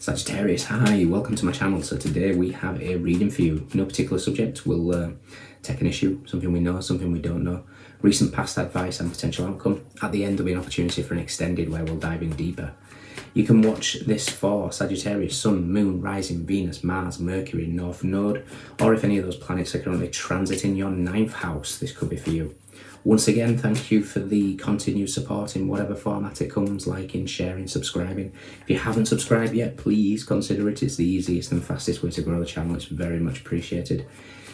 Sagittarius, hi, welcome to my channel. So today we have a reading for you. No particular subject. We'll take an issue, something we know, something we don't know, recent past advice and potential outcome. At the end there'll be an opportunity for an extended where we'll dive in deeper. You can watch this for Sagittarius, Sun, Moon, Rising, Venus, Mars, Mercury, North Node, or if any of those planets are currently transiting your 9th house, this could be for you. Once again, thank you for the continued support in whatever format it comes, liking, sharing, subscribing. If you haven't subscribed yet, please consider it. It's the easiest and fastest way to grow the channel. It's very much appreciated.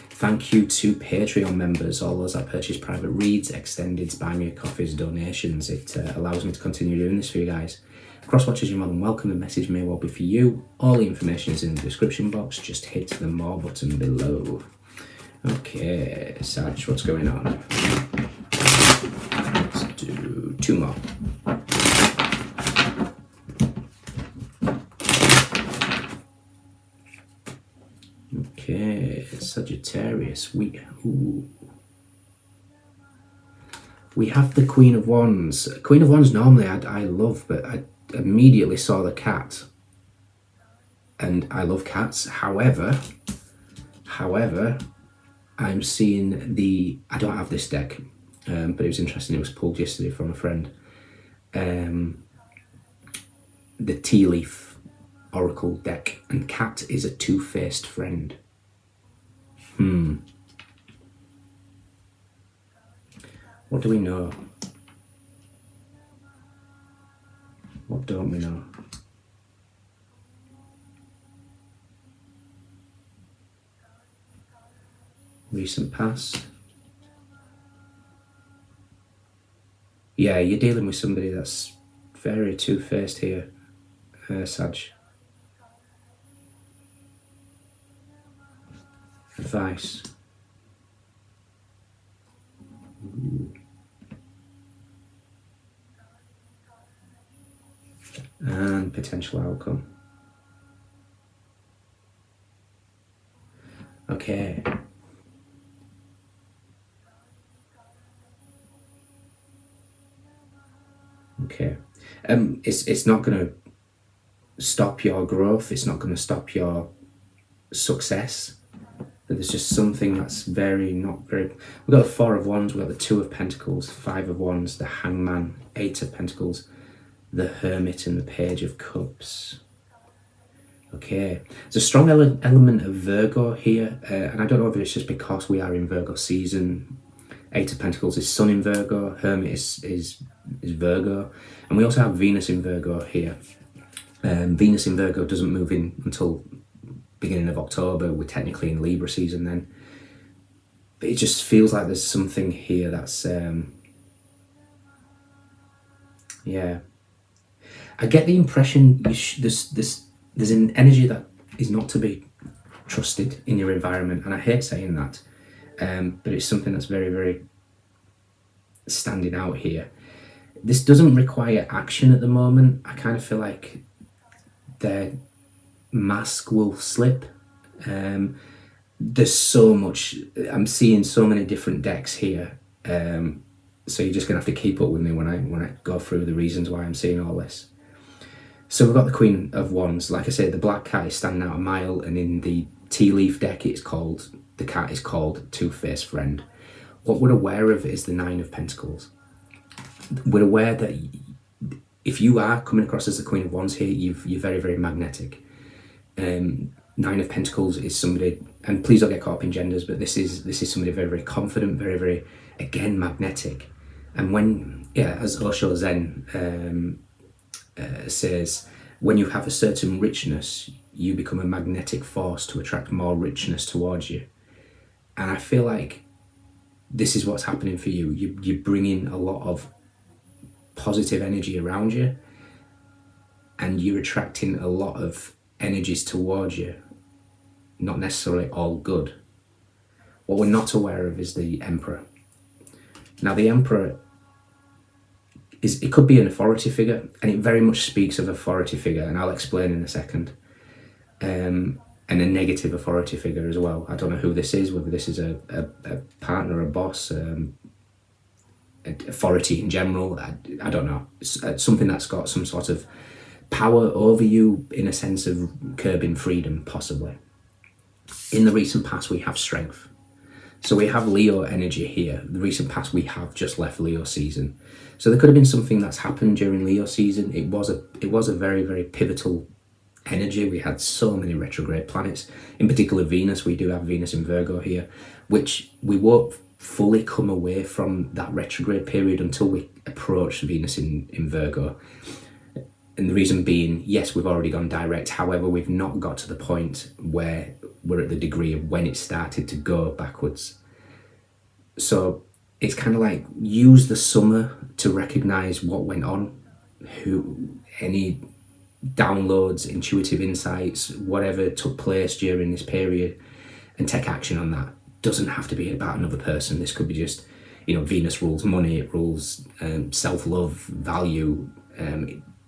Thank you to Patreon members, all those that purchase private reads, extendeds, buy me coffees, donations. It allows me to continue doing this for you guys. Cross-watchers, you're more than welcome. The message may well be for you. All the information is in the description box. Just hit the more button below. Okay, Sag, what's going on? Let's do 2 more. Okay, Sagittarius, we have the Queen of Wands. Queen of Wands normally I love, but I immediately saw the cat. And I love cats. However, I'm seeing I don't have this deck, but it was interesting. It was pulled yesterday from a friend. The Tea Leaf Oracle deck, and cat is a two-faced friend. What do we know? What don't we know? Recent past. Yeah, you're dealing with somebody that's very two-faced here, Sag. Advice. Ooh. And potential outcome. Okay. Okay. It's not going to stop your growth. It's not going to stop your success. But there's just something that's not very. We've got the 4 of Wands. We've got the 2 of Pentacles, 5 of Wands, the Hangman, 8 of Pentacles, the Hermit, and the Page of Cups. Okay, there's a strong element of Virgo here, and I don't know if it's just because we are in Virgo season. 8 of Pentacles is Sun in Virgo, Hermit is Virgo, and we also have Venus in Virgo here. Venus in Virgo doesn't move in until beginning of October. We're technically in Libra season then, but it just feels like there's something here that's yeah, I get the impression there's an energy that is not to be trusted in your environment, and I hate saying that, but it's something that's very, very standing out here. This doesn't require action at the moment. I kind of feel like their mask will slip. There's so much. I'm seeing so many different decks here, so you're just gonna have to keep up with me when I go through the reasons why I'm seeing all this. So we've got the Queen of Wands. Like I say, the black cat is standing out a mile, and in the tea leaf deck, the cat is called Two-Faced Friend. What we're aware of is the 9 of Pentacles. We're aware that if you are coming across as the Queen of Wands here, you're very, very magnetic. 9 of Pentacles is somebody, and please don't get caught up in genders, but this is somebody very, very confident, very, very, again, magnetic. And when, as Osho Zen says, when you have a certain richness, you become a magnetic force to attract more richness towards you. And I feel like this is what's happening for you. You're bringing a lot of positive energy around you, and you're attracting a lot of energies towards you, not necessarily all good. What we're not aware of is the Emperor. Now, the Emperor it could be an authority figure, and it very much speaks of authority figure, and I'll explain in a second. And a negative authority figure as well. I don't know who this is, whether this is a partner, a boss, authority in general. I don't know. It's something that's got some sort of power over you in a sense of curbing freedom, possibly. In the recent past, we have strength. So we have Leo energy here. The recent past, we have just left Leo season. So there could have been something that's happened during Leo season. It was a very, very pivotal energy. We had so many retrograde planets, in particular Venus. We do have Venus in Virgo here, which we won't fully come away from that retrograde period until we approach Venus in Virgo. And the reason being, yes, we've already gone direct. However, we've not got to the point where we're at the degree of when it started to go backwards. So it's kind of like, use the summer to recognize what went on, any downloads, intuitive insights, whatever took place during this period, and take action on that. Doesn't have to be about another person. This could be just, Venus rules money, it rules self-love, value,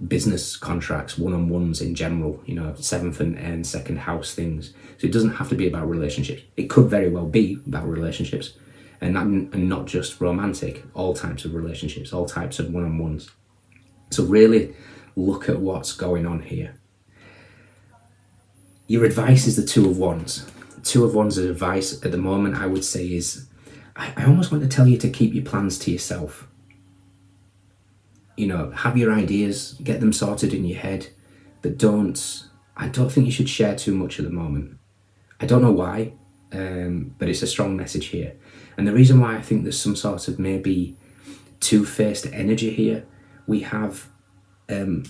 business contracts, one-on-ones in general, 7th and 2nd house things. So it doesn't have to be about relationships. It could very well be about relationships, and not just romantic, all types of relationships, all types of one-on-ones. So really look at what's going on here. Your advice is the Two of Wands. Two of Wands' advice at the moment, I would say, is I almost want to tell you to keep your plans to yourself. Have your ideas, get them sorted in your head, but I don't think you should share too much at the moment. I don't know why, but it's a strong message here. And the reason why I think there's some sort of maybe two-faced energy here, we have the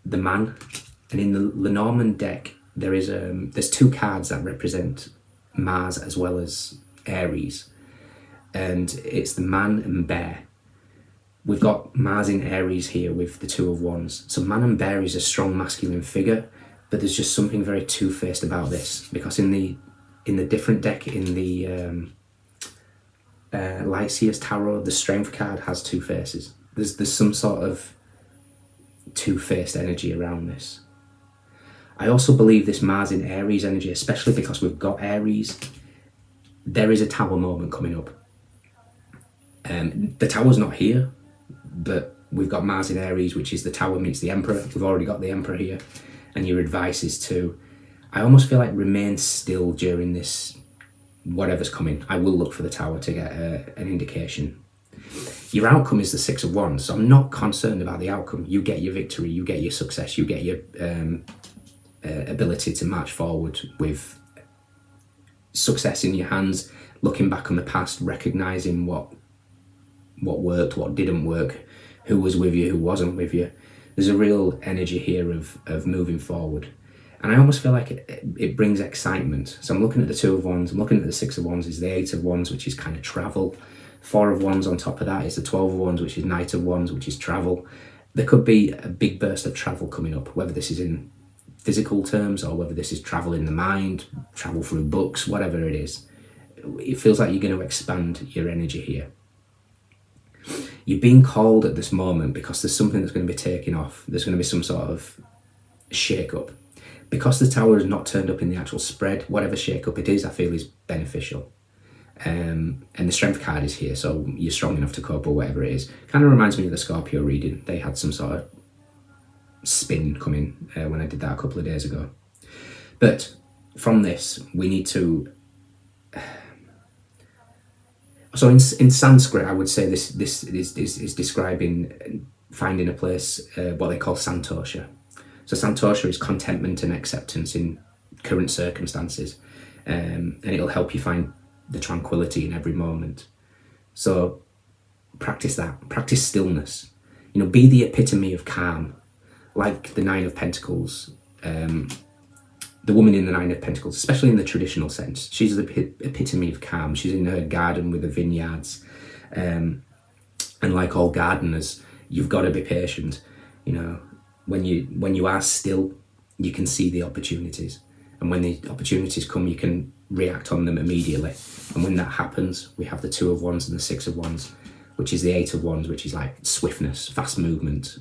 Man, and in the Lenormand deck, there's two cards that represent Mars as well as Aries, and it's the Man and Bear. We've got Mars in Aries here with the Two of Wands. So Man and Bear is a strong masculine figure, but there's just something very two-faced about this, because in the different deck, in the Light Seers Tarot, the Strength card has two faces. There's some sort of two-faced energy around this. I also believe this Mars in Aries energy, especially because we've got Aries, there is a Tower moment coming up. The Tower's not here, but we've got Mars in Aries, which is the Tower meets the Emperor. We've already got the Emperor here. And your advice is to, I almost feel like, remain still during this, whatever's coming. I will look for the Tower to get an indication. Your outcome is the Six of Wands, so I'm not concerned about the outcome. You get your victory, you get your success, you get your ability to march forward with success in your hands, looking back on the past, recognizing what worked, what didn't work, who was with you, who wasn't with you. There's a real energy here of moving forward. And I almost feel like it brings excitement. So I'm looking at the Two of Wands, I'm looking at the Six of Wands is the Eight of Wands, which is kind of travel. Four of Wands on top of that is the 12 of Wands, which is Knight of Wands, which is travel. There could be a big burst of travel coming up, whether this is in physical terms or whether this is travel in the mind, travel through books, whatever it is. It feels like you're going to expand your energy here. You're being called at this moment because there's something that's going to be taking off. There's going to be some sort of shake-up. Because the Tower has not turned up in the actual spread, whatever shake-up it is, I feel is beneficial. And the Strength card is here, so you're strong enough to cope or whatever it is. Kind of reminds me of the Scorpio reading. They had some sort of spin coming when I did that a couple of days ago. But from this, we need to... So in Sanskrit, I would say this is describing finding a place, what they call santosha. So santosha is contentment and acceptance in current circumstances, and it'll help you find the tranquility in every moment. So practice that. Practice stillness. Be the epitome of calm, like the Nine of Pentacles. The woman in the Nine of Pentacles, especially in the traditional sense, she's the epitome of calm. She's in her garden with the vineyards, and like all gardeners, you've got to be patient. When you are still, you can see the opportunities, and when the opportunities come, you can react on them immediately. And when that happens, we have the Two of Wands and the Six of Wands, which is the Eight of Wands, which is like swiftness, fast movement.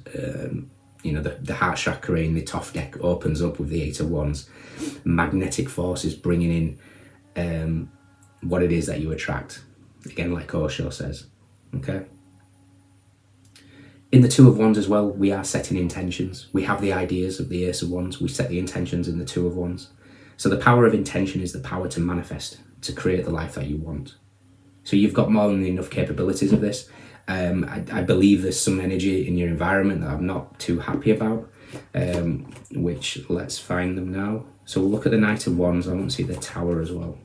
The heart chakra in the Thoth deck opens up with the Eight of Wands. Magnetic forces bringing in what it is that you attract. Again, like Osho says. Okay. In the Two of Wands as well, we are setting intentions. We have the ideas of the Ace of Wands. We set the intentions in the Two of Wands. So the power of intention is the power to manifest, to create the life that you want. So you've got more than enough capabilities of this. I believe there's some energy in your environment that I'm not too happy about, which let's find them now. So we'll look at the Knight of Wands. I want to see the Tower as well.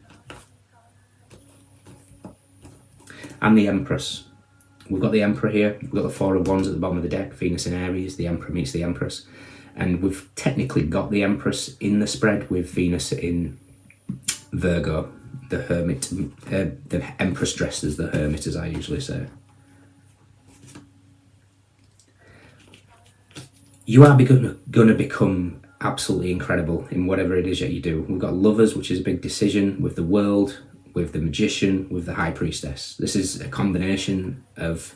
And the Empress. We've got the Emperor here. We've got the Four of Wands at the bottom of the deck. Venus in Aries. The Emperor meets the Empress. And we've technically got the Empress in the spread with Venus in Virgo. The Hermit. The Empress dressed as the Hermit, as I usually say. You are going to become absolutely incredible in whatever it is that you do. We've got Lovers, which is a big decision, with the World, with the Magician, with the High Priestess. This is a combination of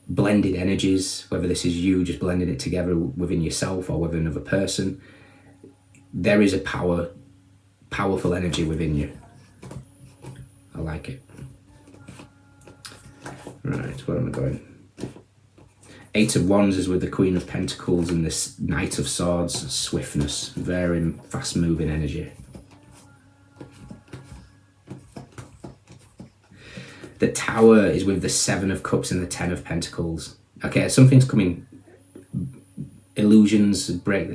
blended energies, whether this is you just blending it together within yourself or with another person. There is a powerful energy within you. I like it. Right, where am I going? Eight of Wands is with the Queen of Pentacles and this Knight of Swords, swiftness, very fast moving energy. The Tower is with the Seven of Cups and the Ten of Pentacles. Okay, something's coming. Illusions break.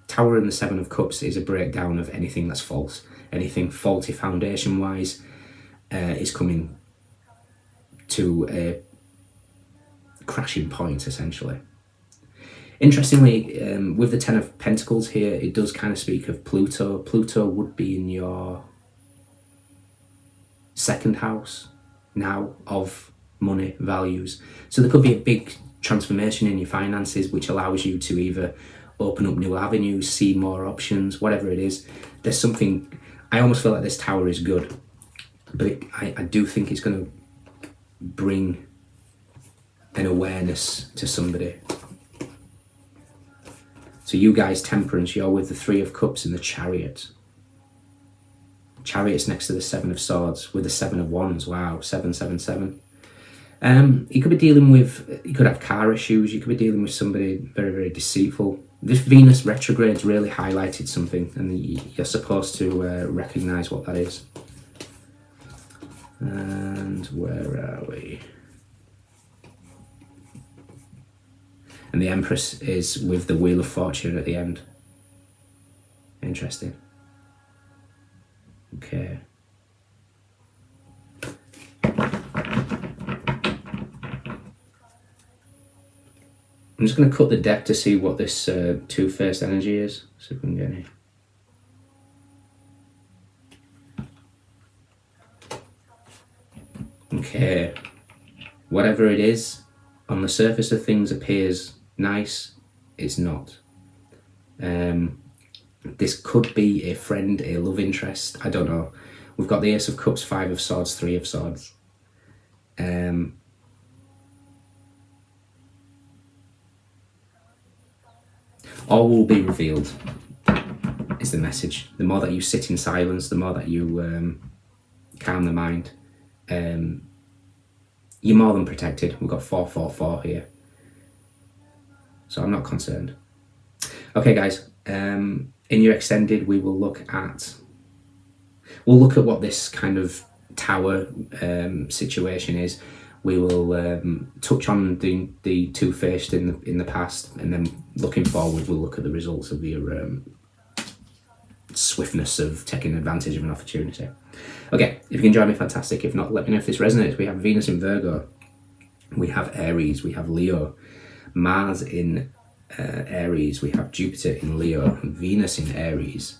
Tower and the Seven of Cups is a breakdown of anything that's false. Anything faulty foundation wise is coming to a crashing point, essentially. Interestingly, with the Ten of Pentacles here, it does kind of speak of Pluto. Pluto would be in your second house now of money, values. So there could be a big transformation in your finances, which allows you to either open up new avenues, see more options, whatever it is. There's something, I almost feel like this Tower is good, but I do think it's going to bring an awareness to somebody. So you guys, Temperance, you're with the Three of Cups and the Chariot. Chariot's next to the Seven of Swords with the Seven of Wands. Wow, 777. You could be dealing with, you could have car issues, you could be dealing with somebody very, very deceitful. This Venus retrograde's really highlighted something, and you're supposed to recognise what that is. And where are we? And the Empress is with the Wheel of Fortune at the end. Interesting. Okay. I'm just going to cut the deck to see what this two-faced energy is. See if we can get any. Okay. Whatever it is, on the surface of things appears nice, it's not. This could be a friend, a love interest, I don't know. We've got the Ace of Cups, Five of Swords, Three of Swords. All will be revealed, is the message. The more that you sit in silence, the more that you calm the mind, you're more than protected. We've got 444 here. So I'm not concerned. Okay, guys. In your extended, we'll look at what this kind of Tower situation is. We will touch on the two-faced in the past, and then looking forward, we'll look at the results of your swiftness of taking advantage of an opportunity. Okay, if you can join me, fantastic. If not, let me know if this resonates. We have Venus in Virgo, we have Aries, we have Leo, Mars in Aries, we have Jupiter in Leo, Venus in Aries,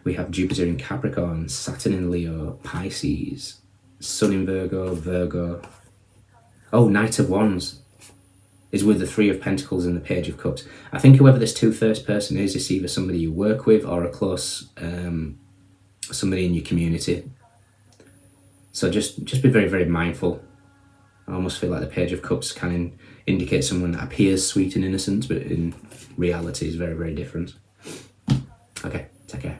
we have Jupiter in Capricorn, Saturn in Leo, Pisces, Sun in Virgo. Oh, Knight of Wands is with the Three of Pentacles and the Page of Cups. I think whoever this two-faced person is, it's either somebody you work with or a close, somebody in your community. So just be very, very mindful. I almost feel like the Page of Cups can indicate someone that appears sweet and innocent, but in reality is very, very different. Okay, take care.